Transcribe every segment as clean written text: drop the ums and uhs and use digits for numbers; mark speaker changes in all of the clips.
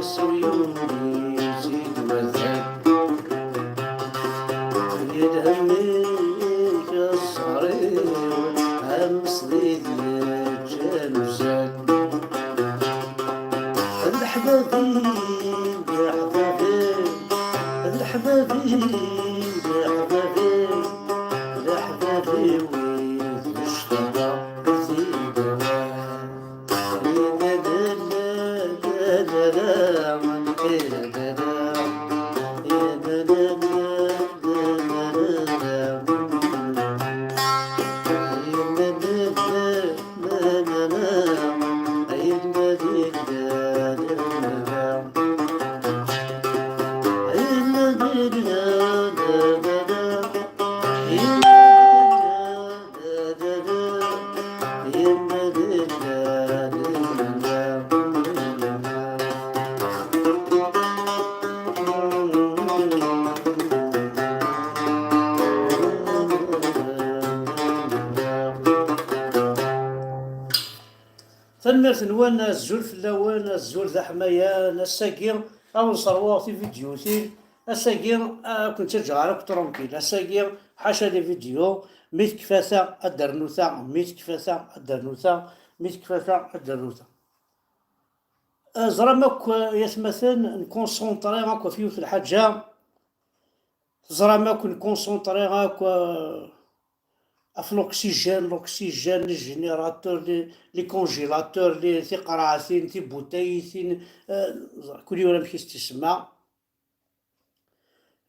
Speaker 1: سويوني زيد وزاد يدهميك الصغير أمس ذي جان وزاد الحبابين يا حبابين الحبابين يا حبابين الحبابي ويد مشتبه زيد تنمرت نوان الزول فلاوان الزول ذا حمايا نساقي او صروا في فيديوتين اساقي كنت جارك ترونكيل اساقي حاشا لي فيديو ميت كفاثة الدرنوثة ميت كفاثة الدرنوثة ميت كفاثة الدرنوثة زرا ماك يتمثل نكونسونطري هاكا في الحاجة زرا ماك نكونسونطري هاكا في l'oxygène, les générateurs, les congélateurs, les قراعتين تي بوتايتين كل يوم كيفاش تسمى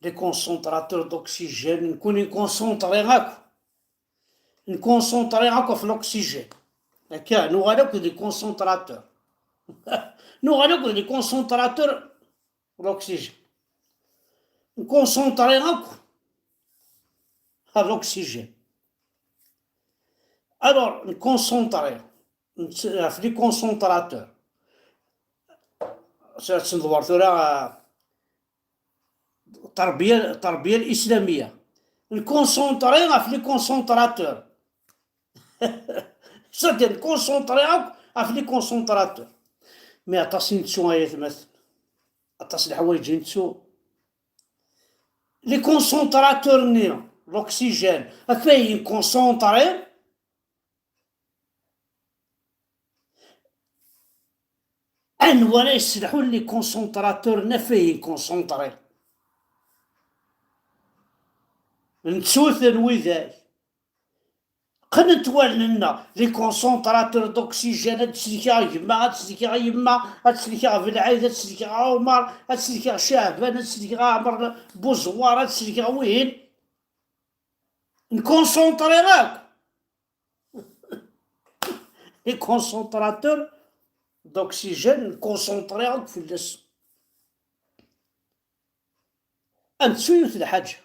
Speaker 1: لي كونسونطراتور دوكسيجين نكون نكونسونطري هاكا في l'oxygène هكا نوغالوك دي كونسونطراتور نوغالوك دي كونسونطراتور l'oxygène نكونسونطري هاكا l'oxygène. Alors, نكونسونطري في لي كونسونطراتور تندور ثورا التربية الإسلامية نكونسونطري في لي كونسونطراتور صدق نكونسونطري في لي كونسونطراتور مي عطاسي نتسو هايا تمثل عطاس الحوايج نتسو لي كونسونطراتور نيا l'oxygène هكاين كونسونطري أن ولا يسلحوا لي كونسونطراتور نفيه كونسونطري نتسوثن وذاك قنت والنا لي كونسونطراتور دوكسيجين هتسلكا يما هتسلكا يما هتسلكا في العيد هتسلكا عمر هتسلكا شعبان هتسلكا عمر بوزوار هتسلكا وين نكونسونطري راك لي كونسونطراتور دوكسيجين كونسونطري في الجسم أنت سويت الحاجة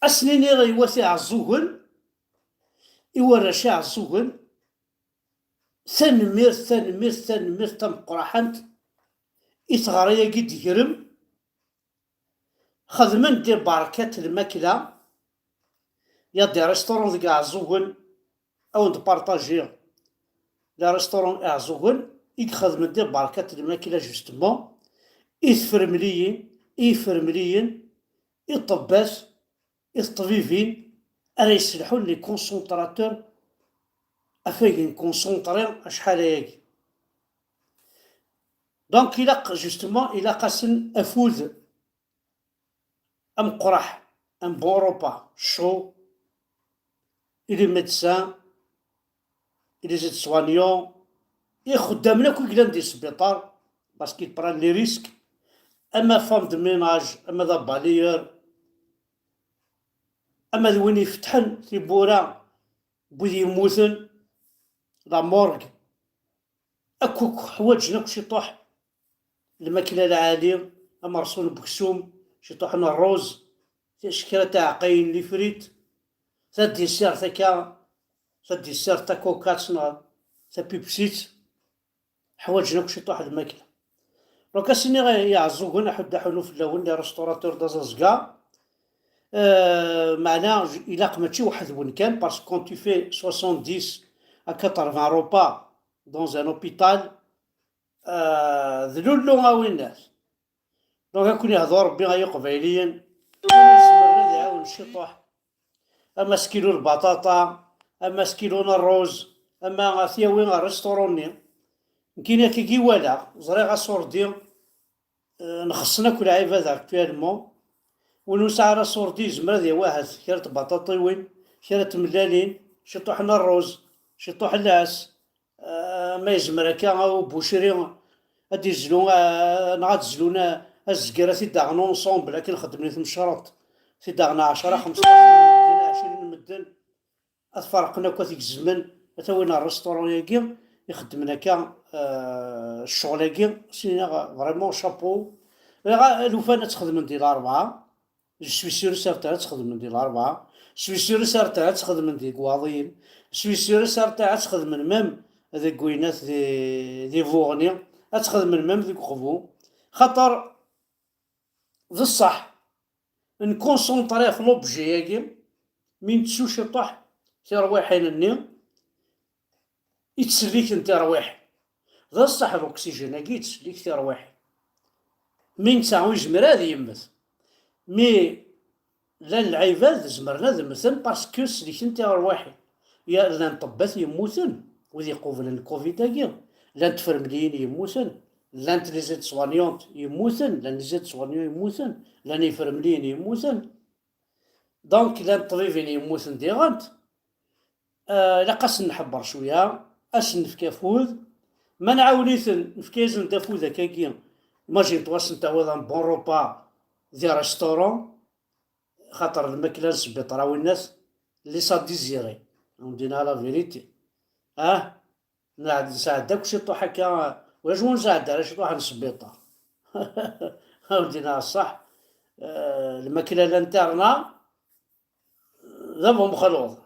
Speaker 1: أسنيني راه يواسي عالزوغن يورشا عالزوغن ثنمير تمقرحنت إثغاريا قد يرم خدمن دي بركات الماكلة يا دي ريستورون ذيك عالزوغن أو نبارطاجيو لا ريستورون اعزوغن يخدم دير بركات الماكلة جوستمون يفرمليين يطباس الطبيبين انا يسلحون لي كونسونطراتور افاين كونسونطري شحال هاكي دونك إلا قاسن افوذ ام قرح ام بون روبا شو إلي ميدسان إلي زيد سوانيون خدامنا كل كلام ديال السبيطار باسكو يبران لي ريسك اما فام دو ميناج اما ذا باليور اما وين يفتحن في بورا بوذي يموتن لا مورغ اكو حوايجنا كلشي طاح الماكله العاليه اما رسول بكسوم شي طاحنا الروز شكرا تاع عقاين لي فريت تدي سير تاكا تدي سير تا كوكاتنا تا بيبسيت حوايجنا كلشي طاح الماكله دونك اسيني يعزو هنا حدا حلو في الاول لي ريستوراتور دازازكا معناه إلا ماشي واحد وين كان باسكو كون تو في 70 à 80 repas dans un hôpital ذلولو غاوي الناس. دونك كون يهضر ربي غايا قبايليا يسمر يعاون الشطوح. اما سكيلو البطاطا، اما سكيلو الروز، اما ثياوي الريستوروني كاين كي ولا زريغا صوردي. نخصنا كل عباد اكتوالمون ونوسع راه صوردي زمر ديال واحد كرت بطاطيوين كرت ملالين شطوح الروز شطوح العاس. ما يزمر هكا او بوشري هادي زلو نغاد زلونا الزكرة تيداغنا اونصومبل لكن خدمني ثمشرط تيداغنا 10 15 مدن 20 مدن اتفرقنا كوا ديك الزمن حتى وين الريستورون ياكي يخدمنا كا الشغل ياكي سينا فريمون شابو. لو فانا تخدم ندير 4 سوي سير سارتا تخدم ندير 4 سوي سير سارتا تخدم ندير كواضين سوي سير سارتا تخدم ميم هذيك كوينات دي فوغني تخدم ميم ديك خفو خاطر ذا الصح نكونسونطري في لوبجي ياكي من تشو شطح ترويحين النيل يتسليك انت رواح ذا الصح الاكسجين هاكي يتسليك ترويح من تعاون جمر هذه يمث مي لا العباد زمرنا ذمثن باسكو سليك انت رواحي يا لان طبات يموتن وذي قوفل الكوفيد هاكي لان تفرمليين يموتن لان تليزيت سوانيونت يموتن لان ليزيت سوانيون يموتن لان يفرمليين يموتن دونك لان طبيبين يموتن ديغانت. لقاس نحبر شويه اش نفكافوذ ما نعاونيثن نفكيزن تافوذ هكاكي ماجين تواصل نتا هو بون روبا دي ريستورون خاطر الماكله نسبيط راهو الناس اللي صا ديزيري ندينا لا فيريتي. نساعد داك شي طوح هكا ولا شنو نساعد على شي طوح نسبيطه ودينا الصح. الماكله لانترنا ذبهم مخلوط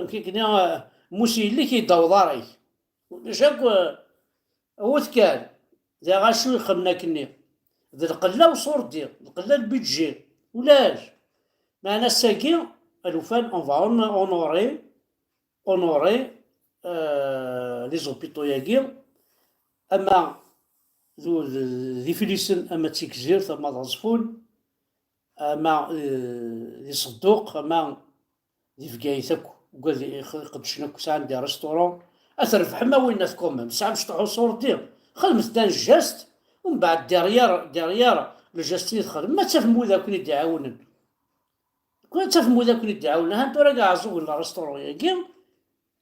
Speaker 1: كيكنا موسي اللي كيداو داري شاك هو كان ذا غاشو يخمنا كني ذا القله وصور دير القله البيدجي ولاش معنا الساكي الوفان اون فا اونوري لي زوبيطو ياكي. اما ذو ذي فيليسن اما تيكزير ثم غصفون اما ذي صدوق اما ذي فكايتك وقال قدشنا ساعة ندير ريستورون اثرف حما وين تكون ساعة باش تروحو صور دير خدمت دان الجاست ومن بعد ديريار الجاست يدخل ما تفهمو ذاك اللي يعاونن كون تفهمو ذاك اللي يعاونن هانتو راه كاع عزو ولا ريستورون ياكي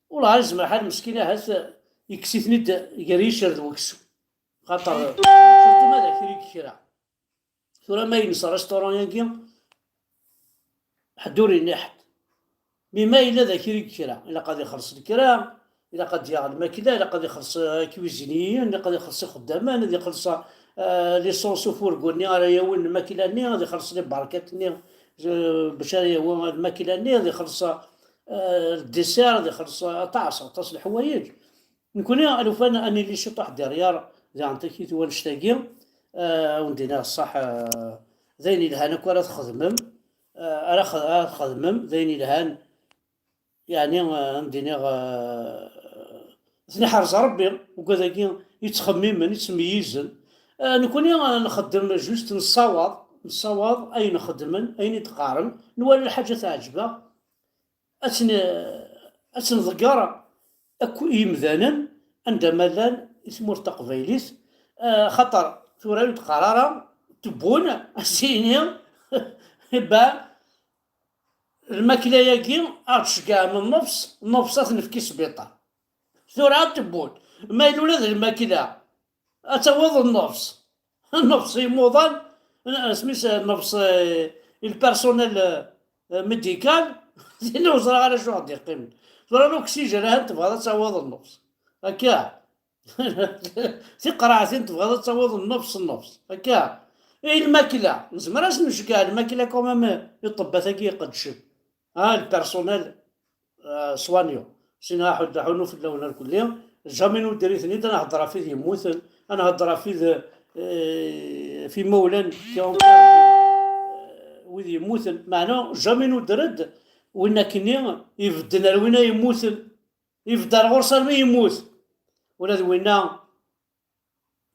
Speaker 1: والله يزمر حال مسكينه هاس يكسيتني يريشر ذوكسو خاطر شفتو ماذا كريك كرا ثورا ما ينسى ريستورون ياكي حدوري نحت بما إلا ذاك الكرا إلا قد يخلص الكرا إلا قد ياخذ الماكلة إلا قد يخلص كويزينيين إلا قد يخلص خدامان إلا يخلص ليسونس وفورغوني راه ياون الماكلة ني غادي يخلص لي بركات ني باش ياون الماكلة ني غادي يخلص الديسير غادي يخلص طاس الحوايج نكون ألو فانا أني اللي شطح ديريار ذا عنتكي ثوان شتاقي وندينا الصح ذيني لهانا كورا تخدمم راه خدمم ذيني لهان يعني ندينا ثني حرز ربي وكذا يتخمم من يتميزن نكون نخدم جوست نصاوض اين نخدم اين يتقارن نولي الحاجه تعجبه اتن ذكر اكو يمذانا عندما لان اسمه تقبيليس خطر ثورة قرارة تبون السينيا با الماكلة ياكي أتشكا من النفس تنفكي سبيطار ثورة تبون ما يلولا ذا الماكلة أتوض النفس يموضان سميس النفس البيرسونيل ميديكال نوزر على شو غادي يقيم ثورة الأكسجين ها تبغى تسوض النفس هكا في قراعتين تبغى تصوض النفس هكا الماكلة نزمراش نشكا الماكلة كومام يطبا ثاكي يقدشم البيرسونيل سوانيو سينا حنو في اللون الكلية جامي نديري ثنيت انا هضرا فيه يموثل انا هضرا فيه في مولان كيون وذي يموثل معناه جامي ندرد وين كني يفدنا وين يموثل يفدر غرصة ما يموت ولا وين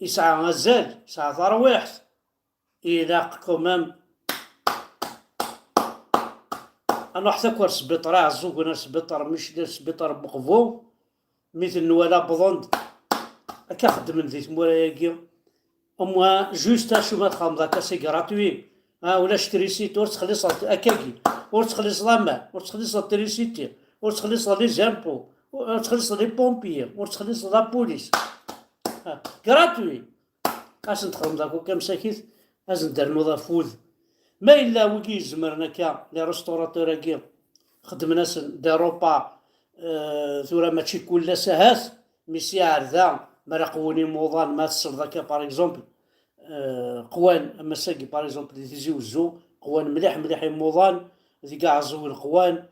Speaker 1: يسعى غزال، يسعى ترويحت، إلاق كومام. أنا حتى كوار سبيطار عزوك وانا سبيطار مش ديال سبيطار بقفو، مثل نوالا بضند هكا خدم ذي تموراياكي. أموا جوست أشوف ما تخمض هكا سي غراتوي، ولا شتريسيت ور تخلص هكاكي، ور تخلص لا ور تخلص التريسيتي، ور تخلص لي زامبو، ور تخلص لي بومبيي، ور تخلص لا بوليس، غراتوي. اش نتخدم داك وكا مساكيت اش ندير نوض فوذ. ما إلا وكي يزمرنا كا لي ريستوراتور هاكي خدمنا دي روبا، ثورا ماشي كل ساعات ميسي عرذا مرا قواني موضان ما تصل ذاك باغ اكزومبل، قوان اما ساكي باغ اكزومبل تيجي وزو قوان مليح مليح موضان ذي كاع زوين قوان،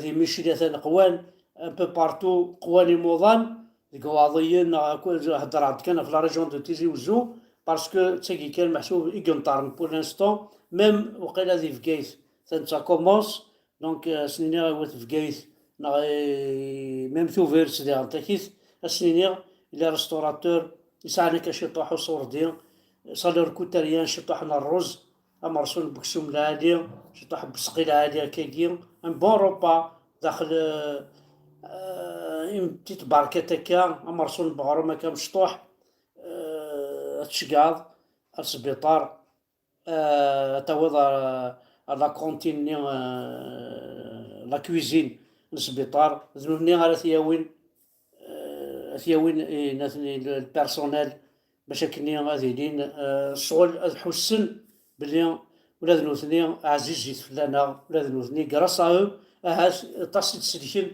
Speaker 1: ذي ميشيلات قوان ان بو بارتو قواني موضان ذي قواضيين هضر عند كان في لا ريجون دو تيزي وزو، باسكو تساكي كان محسوب إيكونطارن بور لانستون. ميم وقيلا ذي فكايث ثانتا كومونس، دونك سنيني غيوت فكايث ميم ثوفير سيدي غنتاكيث السنيني إلى ريستوراتور يسعني كشي طاحو صور ديال صالير كوتاريان شي طاح الرز مرسول بكسوم العادي، شي طاح بسقي العادي هكاكي ان بون روبا داخل بتيت باركات هكا مرسول بغروم هكا مشطوح، تشقاض السبيطار، تعوض لا كونتين لا كويزين السبيطار زمني على ثياوين، ثياوين البيرسونيل باش كني غادي لين الشغل حسن بلي ولاد نوثني عزيز جيت فلانا ولاد نوثني كراس هاش طاسي تسلكن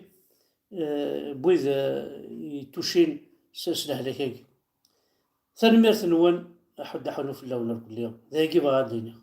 Speaker 1: بويذ يتوشين سلهلة كاكي. ثاني ميرث نون حد حنو في اللون كل يوم ذاكي بغا الدنيا.